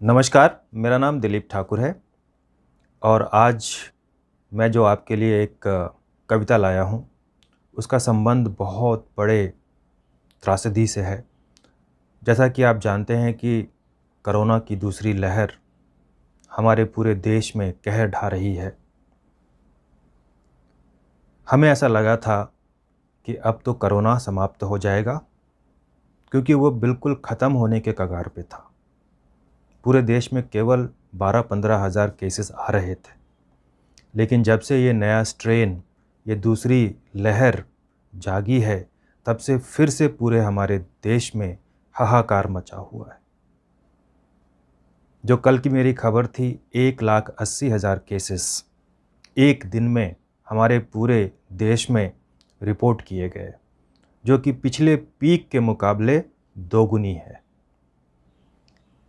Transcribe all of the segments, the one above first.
नमस्कार, मेरा नाम दिलीप ठाकुर है और आज मैं जो आपके लिए एक कविता लाया हूँ, उसका संबंध बहुत बड़े त्रासदी से है। जैसा कि आप जानते हैं कि कोरोना की दूसरी लहर हमारे पूरे देश में कहर ढा रही है। हमें ऐसा लगा था कि अब तो कोरोना समाप्त हो जाएगा, क्योंकि वो बिल्कुल ख़त्म होने के कगार पे था। पूरे देश में केवल 12-15 हज़ार केसेस आ रहे थे, लेकिन जब से ये नया स्ट्रेन, ये दूसरी लहर जागी है, तब से फिर से पूरे हमारे देश में हाहाकार मचा हुआ है। जो कल की मेरी खबर थी, 1,80,000 केसेस एक दिन में हमारे पूरे देश में रिपोर्ट किए गए, जो कि पिछले पीक के मुकाबले दोगुनी है।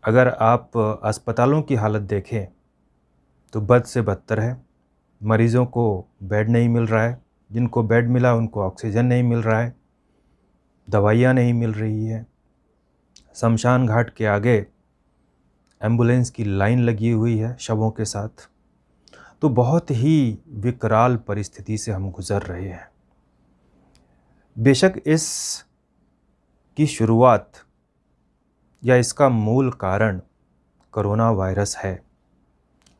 अगर आप अस्पतालों की हालत देखें तो बद से बदतर है। मरीज़ों को बेड नहीं मिल रहा है, जिनको बेड मिला उनको ऑक्सीजन नहीं मिल रहा है, दवाइयाँ नहीं मिल रही है। शमशान घाट के आगे एम्बुलेंस की लाइन लगी हुई है शवों के साथ। तो बहुत ही विकराल परिस्थिति से हम गुज़र रहे हैं। बेशक इस की शुरुआत या इसका मूल कारण कोरोना वायरस है,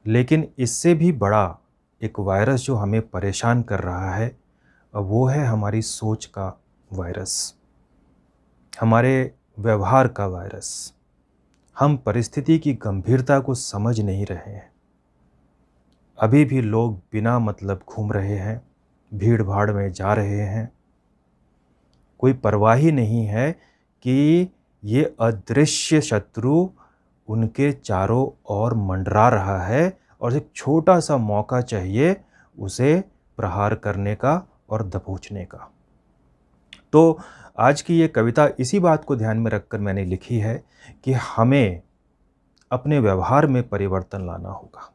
लेकिन इससे भी बड़ा एक वायरस जो हमें परेशान कर रहा है, वो है हमारी सोच का वायरस, हमारे व्यवहार का वायरस। हम परिस्थिति की गंभीरता को समझ नहीं रहे हैं। अभी भी लोग बिना मतलब घूम रहे हैं, भीड़ भाड़ में जा रहे हैं। कोई परवाह ही नहीं है कि ये अदृश्य शत्रु उनके चारों ओर मंडरा रहा है और एक छोटा सा मौका चाहिए उसे प्रहार करने का और दबोचने का। तो आज की ये कविता इसी बात को ध्यान में रखकर मैंने लिखी है कि हमें अपने व्यवहार में परिवर्तन लाना होगा।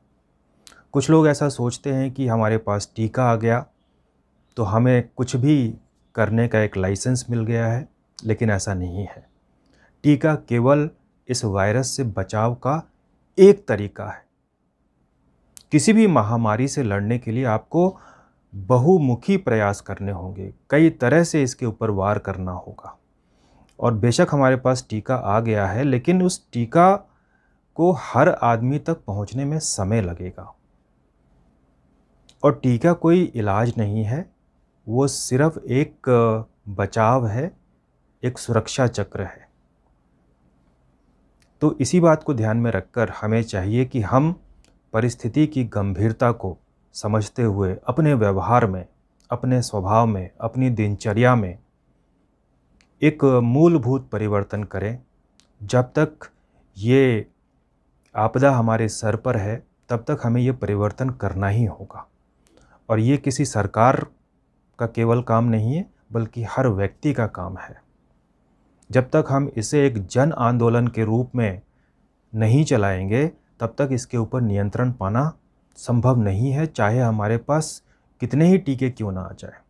कुछ लोग ऐसा सोचते हैं कि हमारे पास टीका आ गया तो हमें कुछ भी करने का एक लाइसेंस मिल गया है, लेकिन ऐसा नहीं है। टीका केवल इस वायरस से बचाव का एक तरीका है। किसी भी महामारी से लड़ने के लिए आपको बहुमुखी प्रयास करने होंगे, कई तरह से इसके ऊपर वार करना होगा। और बेशक हमारे पास टीका आ गया है, लेकिन उस टीका को हर आदमी तक पहुंचने में समय लगेगा। और टीका कोई इलाज नहीं है, वो सिर्फ एक बचाव है, एक सुरक्षा चक्र है। तो इसी बात को ध्यान में रखकर हमें चाहिए कि हम परिस्थिति की गंभीरता को समझते हुए अपने व्यवहार में, अपने स्वभाव में, अपनी दिनचर्या में एक मूलभूत परिवर्तन करें। जब तक ये आपदा हमारे सर पर है, तब तक हमें ये परिवर्तन करना ही होगा। और ये किसी सरकार का केवल काम नहीं है, बल्कि हर व्यक्ति का काम है। जब तक हम इसे एक जन आंदोलन के रूप में नहीं चलाएंगे, तब तक इसके ऊपर नियंत्रण पाना संभव नहीं है, चाहे हमारे पास कितने ही टीके क्यों ना आ जाए।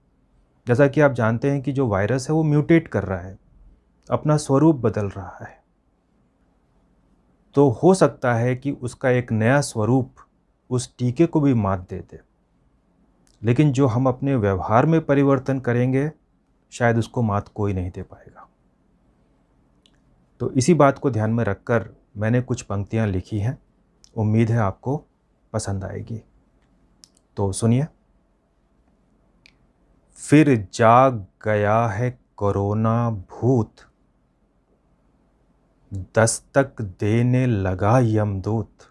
जैसा कि आप जानते हैं कि जो वायरस है वो म्यूटेट कर रहा है, अपना स्वरूप बदल रहा है। तो हो सकता है कि उसका एक नया स्वरूप उस टीके को भी मात दे दे, लेकिन जो हम अपने व्यवहार में परिवर्तन करेंगे, शायद उसको मात कोई नहीं दे पाएगा। तो इसी बात को ध्यान में रखकर मैंने कुछ पंक्तियाँ लिखी हैं। उम्मीद है आपको पसंद आएगी। तो सुनिए। फिर जाग गया है कोरोना भूत, दस्तक देने लगा यमदूत।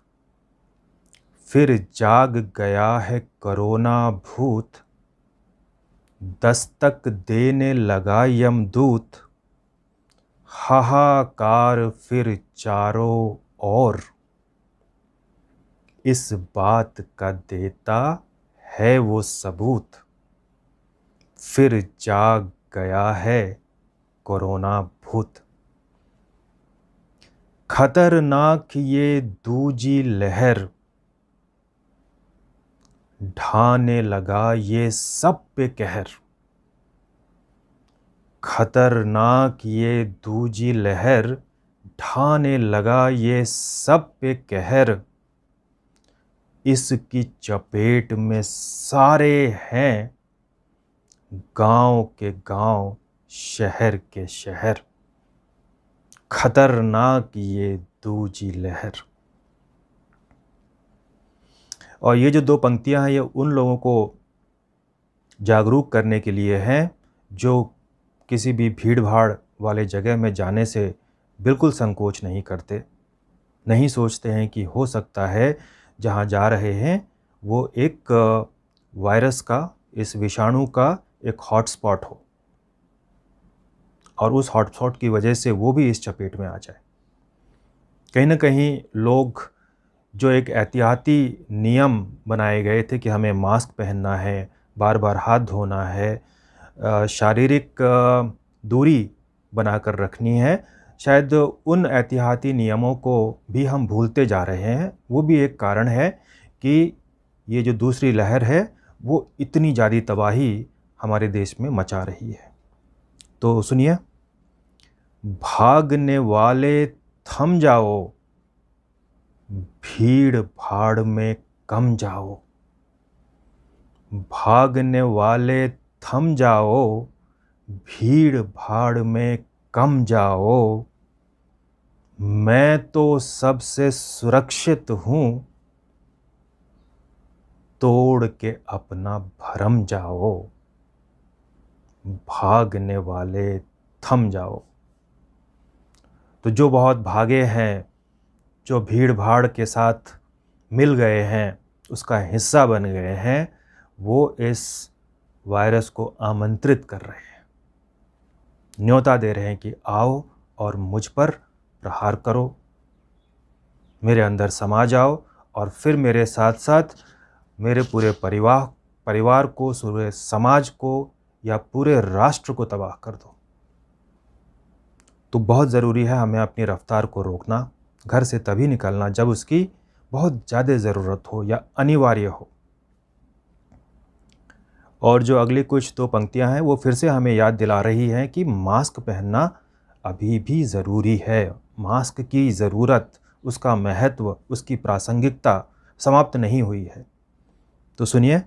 फिर जाग गया है कोरोना भूत, दस्तक देने लगा यमदूत। हाहाकार फिर चारों ओर, इस बात का देता है वो सबूत। फिर जाग गया है कोरोना भूत। खतरनाक ये दूजी लहर, ढाने लगा ये सब पे कहर। खतरनाक ये दूजी लहर, ढाने लगा ये सब पे कहर, इसकी चपेट में सारे हैं, गांव के गांव, शहर के शहर, खतरनाक ये दूजी लहर। और ये जो 2 पंक्तियां हैं ये उन लोगों को जागरूक करने के लिए हैं जो किसी भी भीड़ भाड़ वाले जगह में जाने से बिल्कुल संकोच नहीं करते, नहीं सोचते हैं कि हो सकता है जहाँ जा रहे हैं वो एक वायरस का, इस विषाणु का एक हॉटस्पॉट हो और उस हॉटस्पॉट की वजह से वो भी इस चपेट में आ जाए। कहीं ना कहीं लोग जो एक एहतियाती नियम बनाए गए थे कि हमें मास्क पहनना है, बार बार हाथ धोना है, शारीरिक दूरी बनाकर रखनी है, शायद उन एहतियाती नियमों को भी हम भूलते जा रहे हैं। वो भी एक कारण है कि ये जो दूसरी लहर है वो इतनी ज़्यादा तबाही हमारे देश में मचा रही है। तो सुनिए, भागने वाले थम जाओ, भीड़ भाड़ में कम जाओ, भागने वाले थम जाओ, भीड़ भाड़ में कम जाओ, मैं तो सबसे सुरक्षित हूँ, तोड़ के अपना भरम जाओ, भागने वाले थम जाओ। तो जो बहुत भागे हैं, जो भीड़ भाड़ के साथ मिल गए हैं, उसका हिस्सा बन गए हैं, वो इस वायरस को आमंत्रित कर रहे हैं, न्योता दे रहे हैं कि आओ और मुझ पर प्रहार करो, मेरे अंदर समा जाओ और फिर मेरे साथ साथ मेरे पूरे परिवार को, पूरे समाज को या पूरे राष्ट्र को तबाह कर दो। तो बहुत ज़रूरी है हमें अपनी रफ्तार को रोकना, घर से तभी निकलना जब उसकी बहुत ज़्यादा ज़रूरत हो या अनिवार्य हो। और जो अगली कुछ 2 पंक्तियां हैं वो फिर से हमें याद दिला रही हैं कि मास्क पहनना अभी भी ज़रूरी है। मास्क की ज़रूरत, उसका महत्व, उसकी प्रासंगिकता समाप्त नहीं हुई है। तो सुनिए,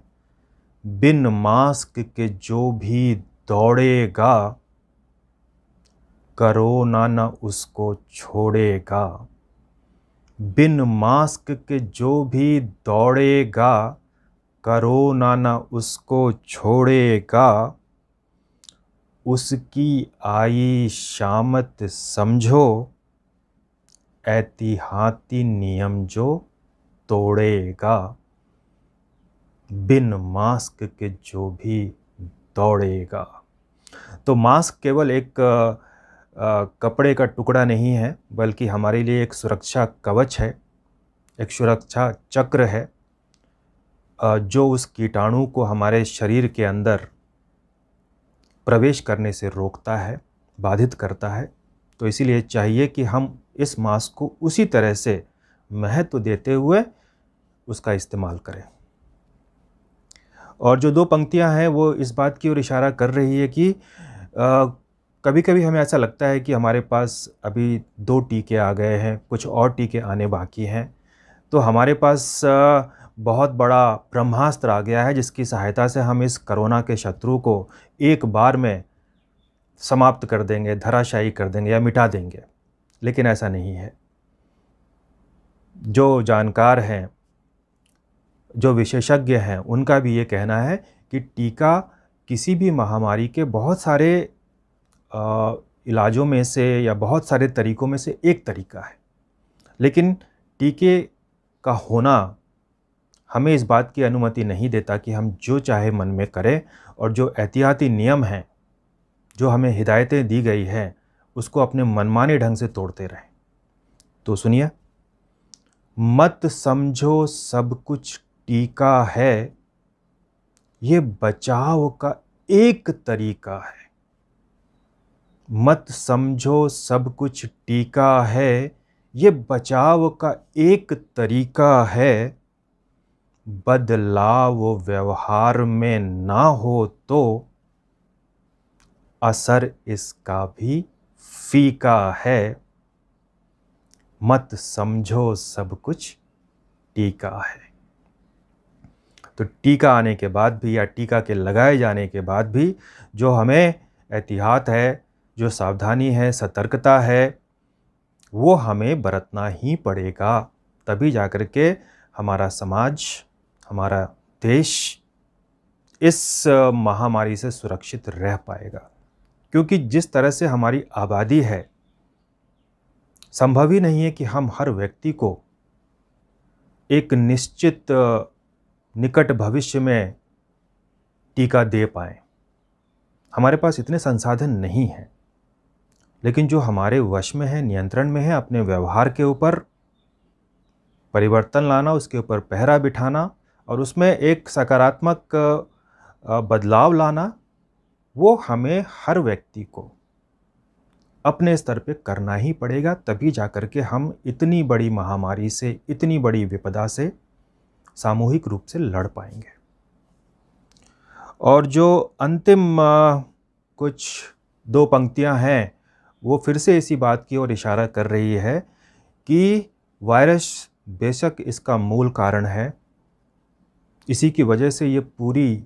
बिन मास्क के जो भी दौड़ेगा, कोरोना न उसको छोड़ेगा। बिन मास्क के जो भी दौड़ेगा, कोरोना न उसको छोड़ेगा। उसकी आई शामत समझो, एहतियाती नियम जो तोड़ेगा। बिन मास्क के जो भी दौड़ेगा। तो मास्क केवल एक कपड़े का टुकड़ा नहीं है, बल्कि हमारे लिए एक सुरक्षा कवच है, एक सुरक्षा चक्र है जो उस कीटाणु को हमारे शरीर के अंदर प्रवेश करने से रोकता है, बाधित करता है। तो इसीलिए चाहिए कि हम इस मास्क को उसी तरह से महत्व देते हुए उसका इस्तेमाल करें। और जो 2 पंक्तियां हैं वो इस बात की ओर इशारा कर रही है कि कभी कभी हमें ऐसा लगता है कि हमारे पास अभी 2 टीके आ गए हैं, कुछ और टीके आने बाकी हैं, तो हमारे पास बहुत बड़ा ब्रह्मास्त्र आ गया है जिसकी सहायता से हम इस कोरोना के शत्रु को एक बार में समाप्त कर देंगे, धराशायी कर देंगे या मिटा देंगे। लेकिन ऐसा नहीं है। जो जानकार हैं, जो विशेषज्ञ हैं, उनका भी ये कहना है कि टीका किसी भी महामारी के बहुत सारे इलाजों में से या बहुत सारे तरीकों में से एक तरीका है। लेकिन टीके का होना हमें इस बात की अनुमति नहीं देता कि हम जो चाहे मन में करें और जो एहतियाती नियम हैं, जो हमें हिदायतें दी गई हैं, उसको अपने मनमाने ढंग से तोड़ते रहें। तो सुनिए, मत समझो सब कुछ टीका है, ये बचाव का एक तरीका है। मत समझो सब कुछ टीका है, ये बचाव का एक तरीका है। बदलाव व्यवहार में ना हो तो असर इसका भी फीका है। मत समझो सब कुछ टीका है। तो टीका आने के बाद भी या टीका के लगाए जाने के बाद भी जो हमें एहतियात है, जो सावधानी है, सतर्कता है, वो हमें बरतना ही पड़ेगा। तभी जाकर के हमारा समाज, हमारा देश इस महामारी से सुरक्षित रह पाएगा। क्योंकि जिस तरह से हमारी आबादी है, संभव ही नहीं है कि हम हर व्यक्ति को एक निश्चित निकट भविष्य में टीका दे पाएँ। हमारे पास इतने संसाधन नहीं हैं। लेकिन जो हमारे वश में है, नियंत्रण में है, अपने व्यवहार के ऊपर परिवर्तन लाना, उसके ऊपर पहरा बिठाना और उसमें एक सकारात्मक बदलाव लाना, वो हमें हर व्यक्ति को अपने स्तर पे करना ही पड़ेगा। तभी जाकर के हम इतनी बड़ी महामारी से, इतनी बड़ी विपदा से सामूहिक रूप से लड़ पाएंगे। और जो अंतिम कुछ 2 पंक्तियां हैं, वो फिर से इसी बात की ओर इशारा कर रही है कि वायरस बेशक इसका मूल कारण है, इसी की वजह से ये पूरी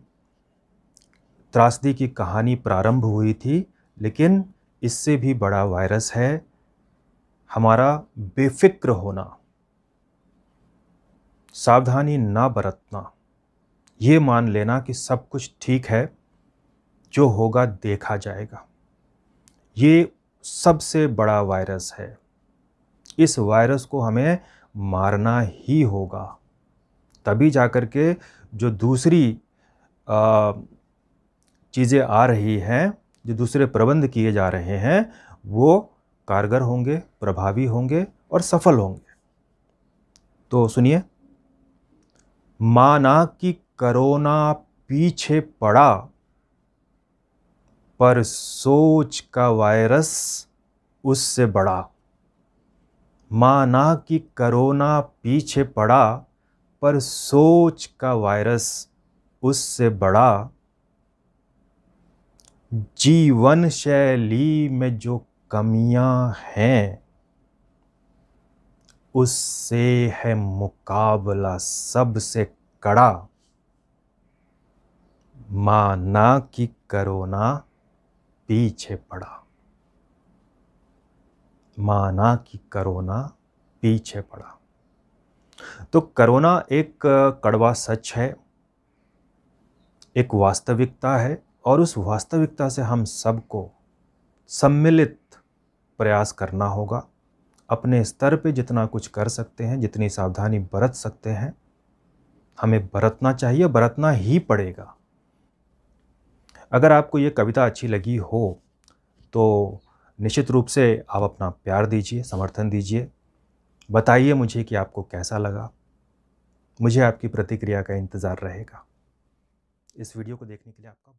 त्रासदी की कहानी प्रारंभ हुई थी, लेकिन इससे भी बड़ा वायरस है हमारा बेफिक्र होना, सावधानी ना बरतना, ये मान लेना कि सब कुछ ठीक है, जो होगा देखा जाएगा। ये सबसे बड़ा वायरस है। इस वायरस को हमें मारना ही होगा। तभी जाकर के जो दूसरी चीज़ें आ रही हैं, जो दूसरे प्रबंध किए जा रहे हैं, वो कारगर होंगे, प्रभावी होंगे और सफल होंगे। तो सुनिए, माना कि कोरोना पीछे पड़ा, पर सोच का वायरस उससे बड़ा। माना कि कोरोना पीछे पड़ा, पर सोच का वायरस उससे बड़ा। जीवन शैली में जो कमियां हैं, उससे है मुकाबला सबसे कड़ा। माना कि कोरोना पीछे पड़ा, माना कि कोरोना पीछे पड़ा। तो कोरोना एक कड़वा सच है, एक वास्तविकता है और उस वास्तविकता से हम सबको सम्मिलित प्रयास करना होगा। अपने स्तर पे जितना कुछ कर सकते हैं, जितनी सावधानी बरत सकते हैं, हमें बरतना चाहिए, बरतना ही पड़ेगा। अगर आपको ये कविता अच्छी लगी हो तो निश्चित रूप से आप अपना प्यार दीजिए, समर्थन दीजिए। बताइए मुझे कि आपको कैसा लगा। मुझे आपकी प्रतिक्रिया का इंतज़ार रहेगा। इस वीडियो को देखने के लिए आपका